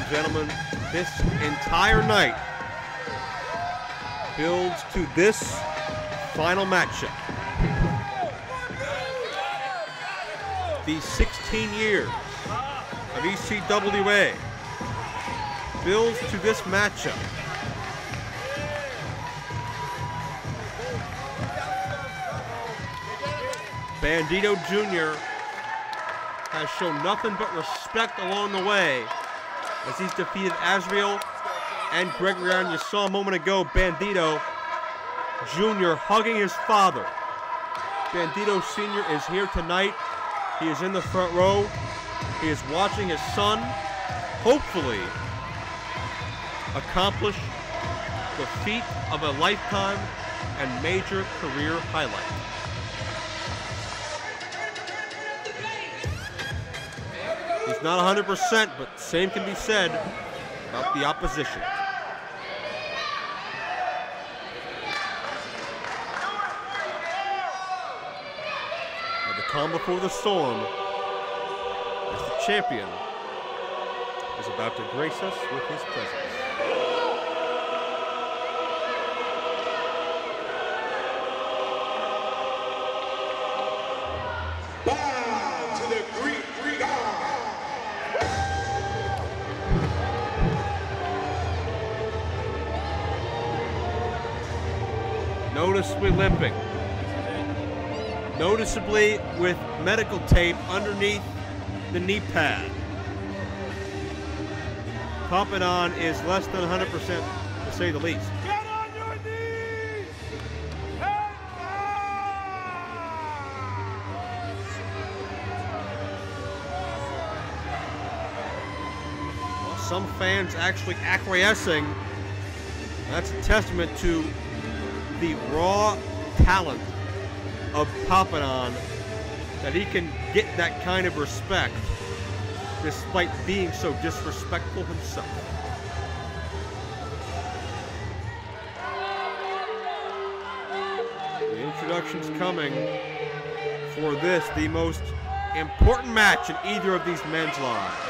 and gentlemen, this entire night builds to this final matchup. The 16 years of ECWA builds to this matchup. Bandido Jr. has shown nothing but respect along the way as he's defeated Azrael and Gregory Iron. You saw a moment ago Bandido Jr. hugging his father. Bandido Sr. is here tonight. He is in the front row. He is watching his son hopefully accomplish the feat of a lifetime and major career highlight. He's not 100%, but same can be said about the opposition. Now the calm before the storm, as the champion is about to grace us with his presence. Noticeably limping. Noticeably with medical tape underneath the knee pad. Papadon is less than 100% to say the least. Get on your knees! Well, some fans actually acquiescing. That's a testament to the raw talent of Papadon, that he can get that kind of respect despite being so disrespectful himself. The introduction's coming for this, the most important match in either of these men's lives.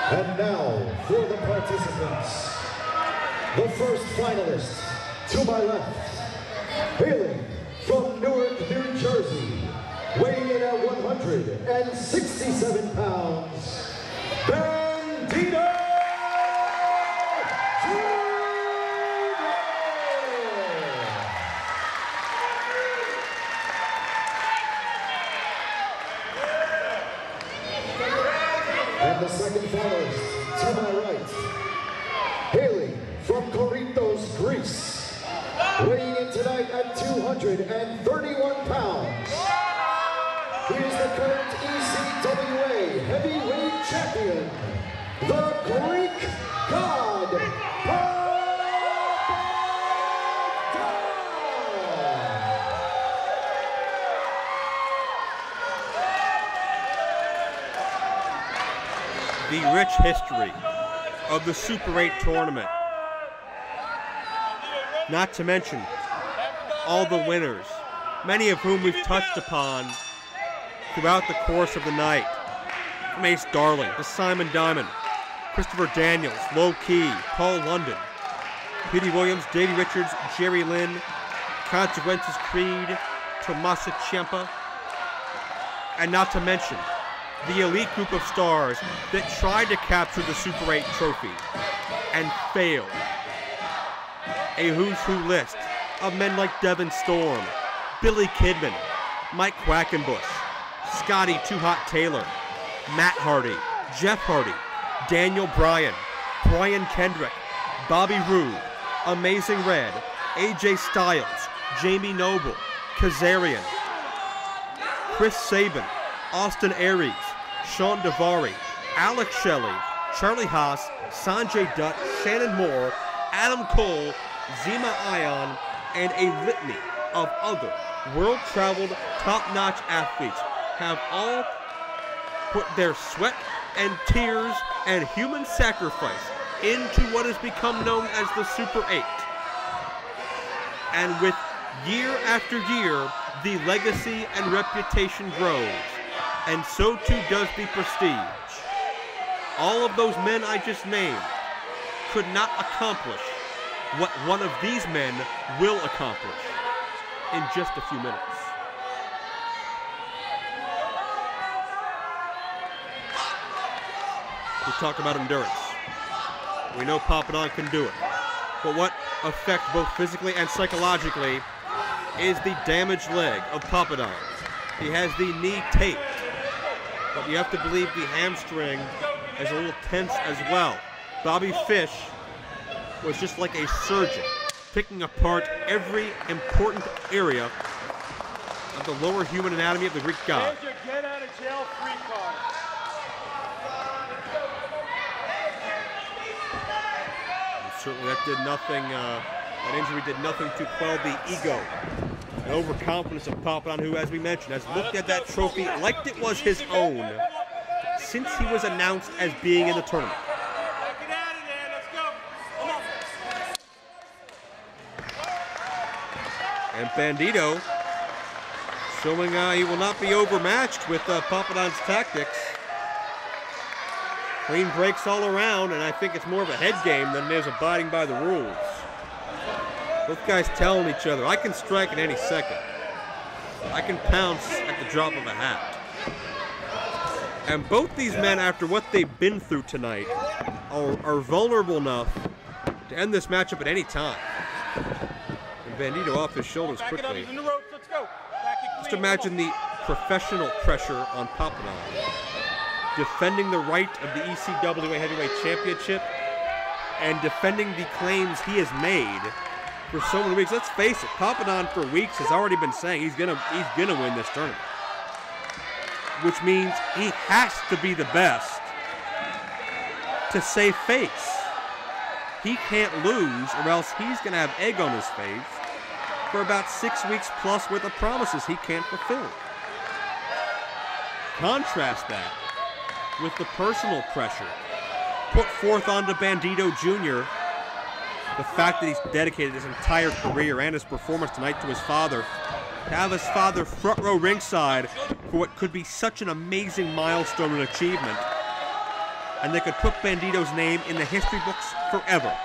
And now, for the participants, the first finalist, to my left, hailing from Newark, New Jersey, weighing in at 167 pounds, Bandido! And the second finalist, to my right, hailing from Korinthos, Greece, weighing in tonight at 231 pounds. He is the current ECWA heavyweight champion, the Greek God, The rich history of the Super 8 tournament. Not to mention all the winners, many of whom we've touched upon throughout the course of the night. From Ace Darling to Simon Diamond, Christopher Daniels, Low Key, Paul London, Petey Williams, Davey Richards, Jerry Lynn, Consequences Creed, Tommaso Ciampa, and not to mention the elite group of stars that tried to capture the Super 8 trophy and failed. A who's who list of men like Devin Storm, Billy Kidman, Mike Quackenbush, Scotty Too Hot Taylor, Matt Hardy, Jeff Hardy, Daniel Bryan, Brian Kendrick, Bobby Roode, Amazing Red, AJ Styles, Jamie Noble, Kazarian, Chris Sabin, Austin Aries, Sean Daivari, Alex Shelley, Charlie Haas, Sanjay Dutt, Shannon Moore, Adam Cole, Zema Ion, and a litany of other world-traveled, top-notch athletes have all put their sweat and tears and human sacrifice into what has become known as the Super 8. And with year after year, the legacy and reputation grows. And so too does the prestige. All of those men I just named could not accomplish what one of these men will accomplish in just a few minutes. We talk about endurance. We know Papadon can do it. But what affects both physically and psychologically is the damaged leg of Papadon. He has the knee taped, but you have to believe the hamstring is a little tense as well. Bobby Fish was just like a surgeon, picking apart every important area of the lower human anatomy of the Greek god. Here's your get out of jail free card. Certainly that did nothing, that injury did nothing to quell the ego and overconfidence of Papadon, who, as we mentioned, has looked at that trophy like it was his own since he was announced as being in the tournament. Get out of there, let's go. Come on. And Bandido showing he will not be overmatched with Papadon's tactics. Clean breaks all around, and I think it's more of a head game than it is abiding by the rules. Both guys telling each other, I can strike at any second. I can pounce at the drop of a hat. And both these men, after what they've been through tonight, are vulnerable enough to end this matchup at any time. And Bandido off his shoulders quickly. Just imagine the professional pressure on Papadon, defending the right of the ECWA Heavyweight Championship and defending the claims he has made for so many weeks. Let's face it, Papadon for weeks has already been saying he's gonna win this tournament, which means he has to be the best to save face. He can't lose, or else he's gonna have egg on his face for about 6 weeks plus worth of promises he can't fulfill. Contrast that with the personal pressure put forth onto Bandido Jr., the fact that he's dedicated his entire career and his performance tonight to his father, to have his father front row ringside for what could be such an amazing milestone and achievement, and they could put Bandido's name in the history books forever.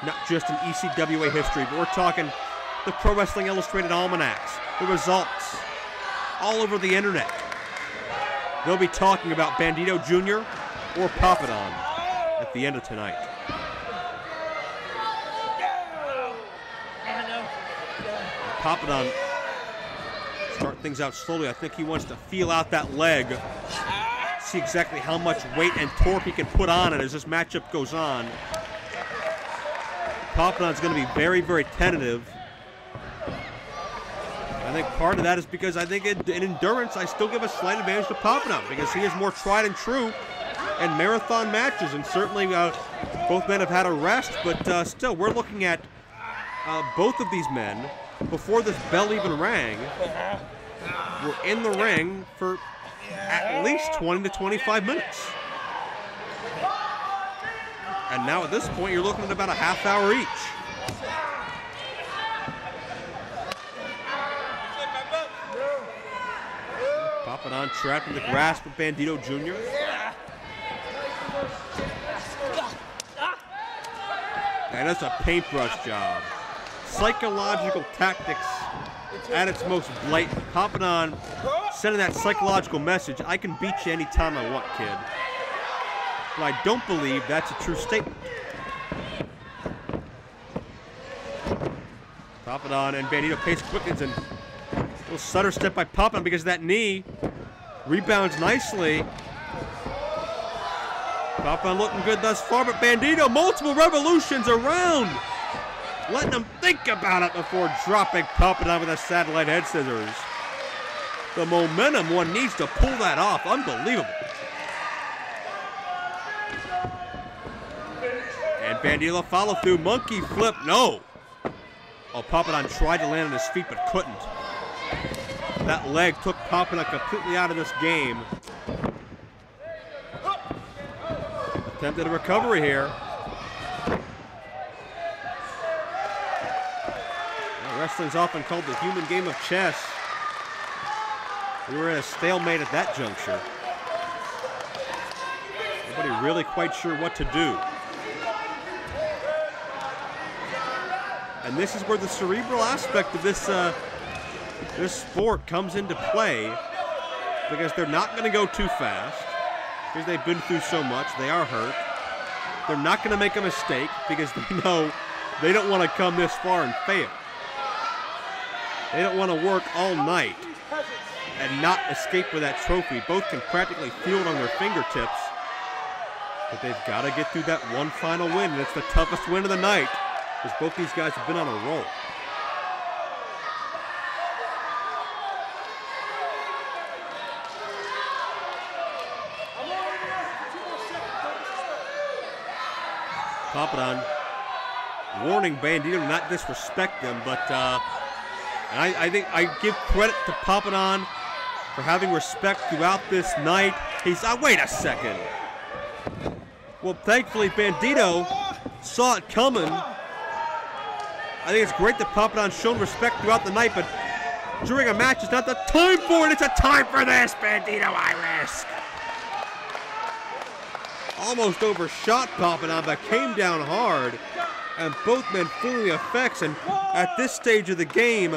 Not just in ECWA history, but we're talking the Pro Wrestling Illustrated almanacs, the results, all over the internet. They'll be talking about Bandido Jr. or Papadon at the end of tonight. Papadon start things out slowly. I think he wants to feel out that leg, see exactly how much weight and torque he can put on it as this matchup goes on. Papadon's going to be very, very tentative. I think part of that is because I think in endurance, I still give a slight advantage to Papadon because he is more tried and true in marathon matches, and certainly both men have had a rest, but still, we're looking at both of these men, before this bell even rang, were in the ring for at least 20 to 25 minutes. And now at this point, you're looking at about a half hour each. Papadon trapped in the grasp of Bandido Jr. And that's a paintbrush job. Psychological tactics at its most blatant. Papadon sending that psychological message, I can beat you anytime I want, kid. But I don't believe that's a true statement. Papadon and Bandido pace quickens, and a little stutter step by Papadon because of that knee. Rebounds nicely. Papadon looking good thus far, but Bandido multiple revolutions around, letting him think about it before dropping Papadon with a satellite head scissors. The momentum one needs to pull that off. Unbelievable. And Bandido follow through, monkey flip, no. Oh, Papadon tried to land on his feet but couldn't. That leg took Papadon completely out of this game. Attempted a recovery here. Now, wrestling's often called the human game of chess. We were in a stalemate at that juncture. Nobody really quite sure what to do. And this is where the cerebral aspect of this this sport comes into play, because they're not going to go too fast because they've been through so much. They are hurt. They're not going to make a mistake because they know they don't want to come this far and fail. They don't want to work all night and not escape with that trophy. Both can practically feel it on their fingertips, but they've got to get through that one final win, and it's the toughest win of the night because both these guys have been on a roll. Papadon warning Bandido to not disrespect them, but and I think I give credit to Papadon for having respect throughout this night. He's, wait a second. Well, thankfully Bandido saw it coming. I think it's great that Papadon's shown respect throughout the night, but during a match, it's not the time for it. It's a time for this, Bandido, I risk. Almost overshot Papadon, but came down hard, and both men feeling the effects. And at this stage of the game,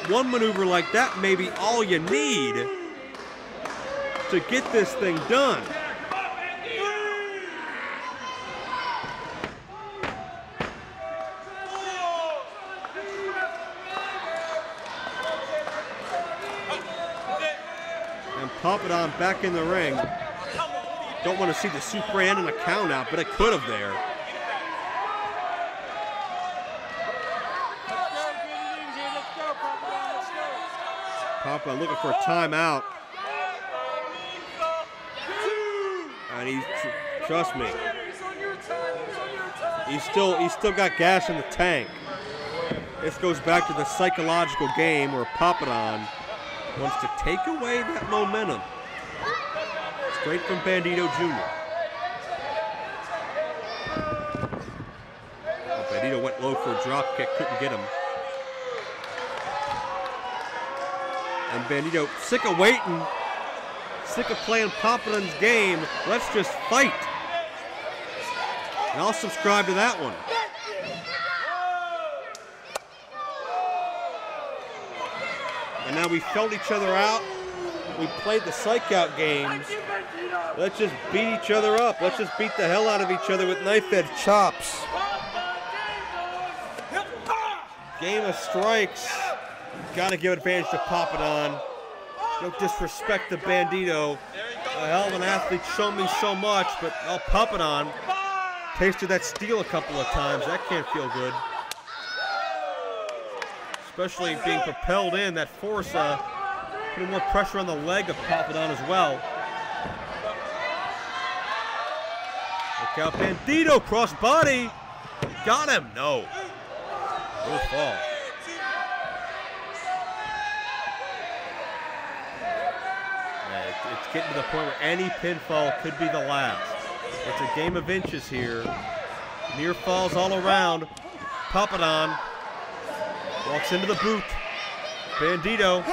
one maneuver like that may be all you need to get this thing done. And Papadon back in the ring. Don't want to see the super end and a count out, but it could have there. Papadon looking for a timeout. And he's, trust me, he's still got gas in the tank. This goes back to the psychological game where Papadon wants to take away that momentum. Straight from Bandido Jr. Oh, Bandido went low for a drop kick, couldn't get him. And Bandido, sick of waiting, sick of playing Papadon's game, let's just fight. And I'll subscribe to that one. And now we felt each other out. We played the psych-out games. Let's just beat each other up. Let's just beat the hell out of each other with knife-edge chops. Game of strikes. Got to give advantage to Papadon. Don't disrespect the Bandido. A hell of an athlete, shown me so much, but Papadon tasted that steel a couple of times. That can't feel good. Especially being propelled in, that force putting more pressure on the leg of Papadon as well. Look out, Bandido, cross body. Got him, no. No fall. It's getting to the point where any pinfall could be the last. It's a game of inches here. Near falls all around. Papadon walks into the boot. Bandido.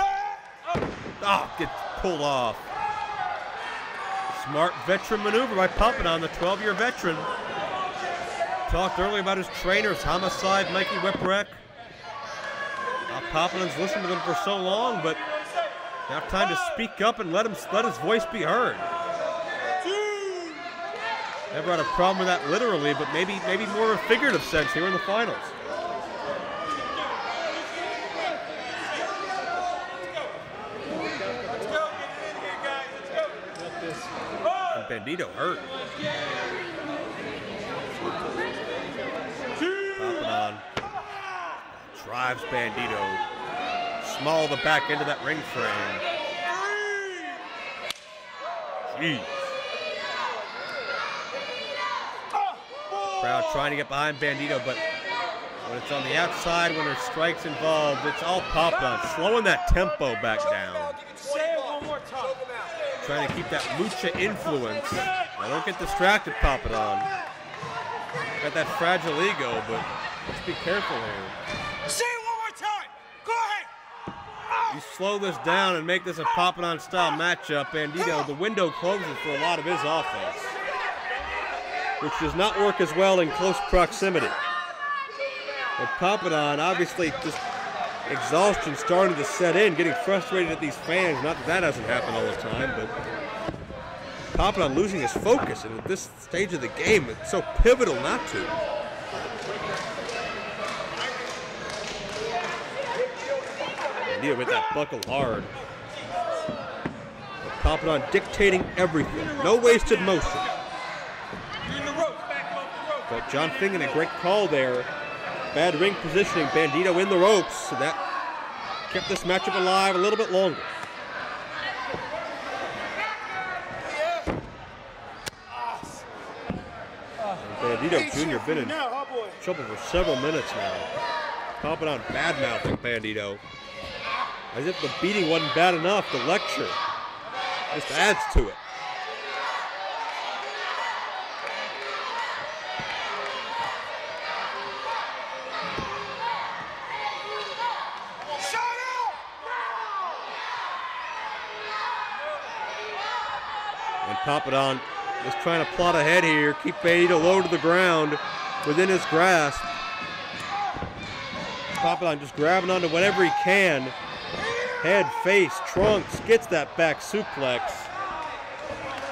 Oh, gets pulled off. Smart veteran maneuver by Papadon, the 12-year veteran. Talked earlier about his trainers, Homicide, Mikey Whipwreck. Papadon's listened to them for so long, but now time to speak up and let his voice be heard. Never had a problem with that literally, but maybe more of a figurative sense here in the finals. And Bandido hurt. Papadon drives Bandido. Small the back end of that ring frame. Jeez. Crowd trying to get behind Bandido, but when it's on the outside, when there's strikes involved, it's all Papadon, slowing that tempo back down. Say it one more time. Trying to keep that lucha influence. Now don't get distracted, Papadon. Got that fragile ego, but let's be careful here. Say it one more time. Go ahead. He's slow this down and make this a Papadon style matchup, Bandido, the window closes for a lot of his offense, which does not work as well in close proximity. But Papadon, obviously, just exhaustion starting to set in, getting frustrated at these fans. Not that that doesn't happen all the time, but Papadon losing his focus, and at this stage of the game, it's so pivotal not to. Bandido hit that buckle hard. But Papadon dictating everything. No wasted motion. But John Fingen, a great call there. Bad ring positioning, Bandido in the ropes, so that kept this matchup alive a little bit longer. Bandido Jr. been in trouble for several minutes now. Papadon bad-mouthing Bandido. As if the beating wasn't bad enough, the lecture just adds to it. And Papadon is trying to plot ahead here, keep Bandido low to the ground within his grasp. Papadon just grabbing onto whatever he can. Head, face, trunks, gets that back suplex.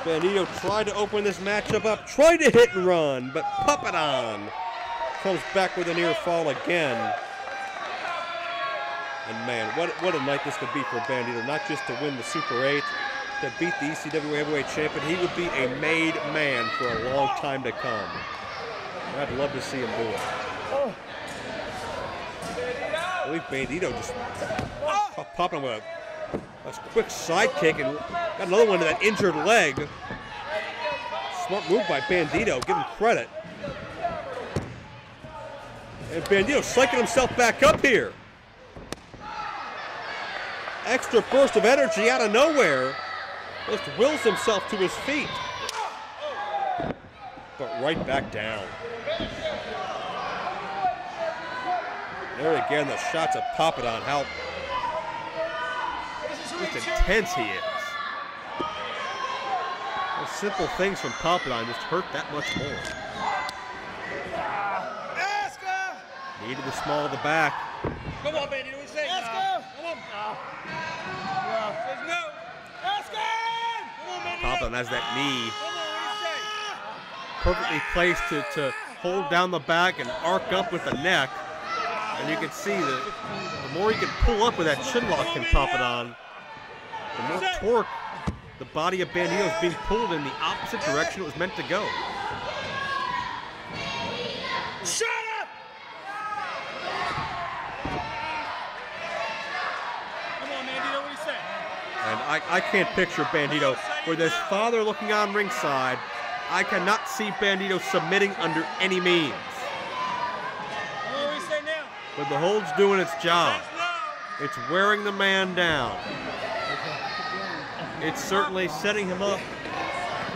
Bandido tried to open this matchup up, tried to hit and run, but Papadon comes back with a near fall again. And man, what a night this could be for Bandido, not just to win the Super 8, to beat the ECWA Heavyweight Champion. He would be a made man for a long time to come. I'd love to see him do it. I believe Bandido just popped him with a quick side kick and got another one to that injured leg. Smart move by Bandido, give him credit. And Bandido psyching himself back up here. Extra burst of energy out of nowhere. Just wills himself to his feet. But right back down. There again, the shots of Papadon, how just intense he is. Those simple things from Papadon just hurt that much more. Needed the small of the back. Come on, Bandido, what do you say? Let's go! Come on! Says no! Let's go! Come on, Bandido! Papadon has that knee Come on, what do you say? perfectly placed to hold down the back and arc up with the neck. And you can see that the more he can pull up with that chin lock in Papadon, the more torque the body of Bandido is being pulled in the opposite direction it was meant to go. Shut up! Come on, Bandido, what do you say? And I can't picture Bandido with his father looking on ringside. I cannot see Bandido submitting under any means. But the hold's doing its job. It's wearing the man down. It's certainly setting him up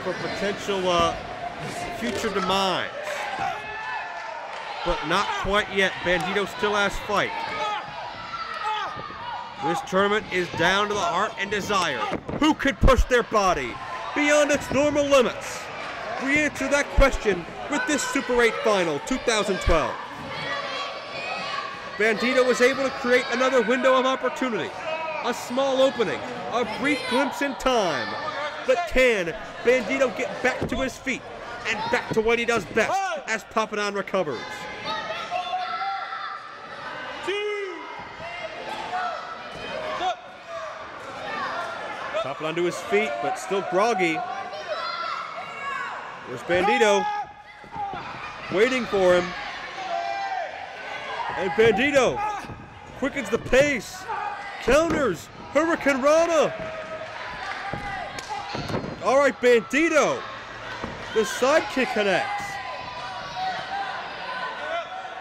for potential future demise. But not quite yet. Bandido still has fight. This tournament is down to the heart and desire. Who could push their body beyond its normal limits? We answer that question with this Super 8 Final 2012. Bandido was able to create another window of opportunity, a small opening, a brief glimpse in time. But can Bandido get back to his feet and back to what he does best as Papadon recovers? Papadon to his feet, but still groggy. There's Bandido waiting for him. And Bandido quickens the pace, counters, Hurricane Rana. All right, Bandido, the sidekick connects.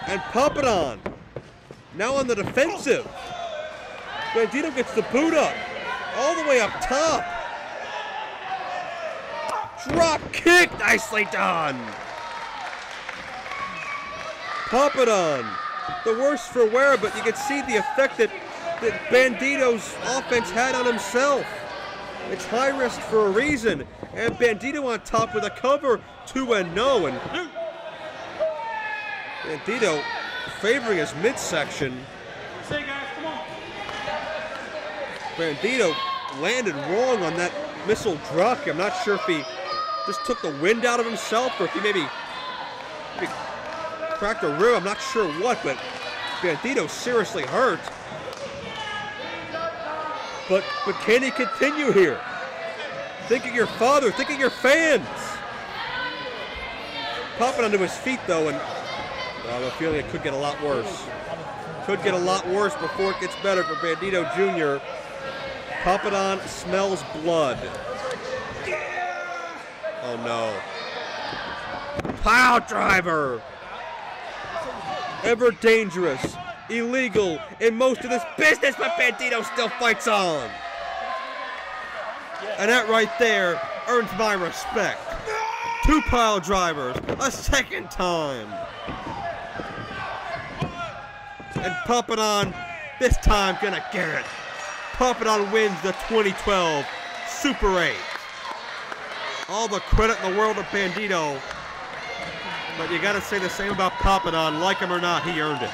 And Papadon, now on the defensive. Bandido gets the boot up, all the way up top. Drop kick, nicely done. Papadon, the worse for wear, but you can see the effect that that Bandido's offense had on himself. It's high risk for a reason, and Bandido on top with a cover 2-0, and Bandido favoring his midsection. Bandido landed wrong on that missile drop. I'm not sure if he just took the wind out of himself or if he maybe cracked a rib. I'm not sure what, but Bandido seriously hurt. But can he continue here? Think of your father, think of your fans. Popping onto his feet though, and I have a feeling it could get a lot worse. Could get a lot worse before it gets better for Bandido Jr. Papadon smells blood. Oh no. Pile driver! Ever dangerous, illegal in most of this business, but Bandido still fights on. And that right there earns my respect. 2 pile drivers, a second time. And Papadon, this time gonna get it. Papadon wins the 2012 Super 8. All the credit in the world to Bandido, but you gotta say the same about Papadon. Like him or not, he earned it.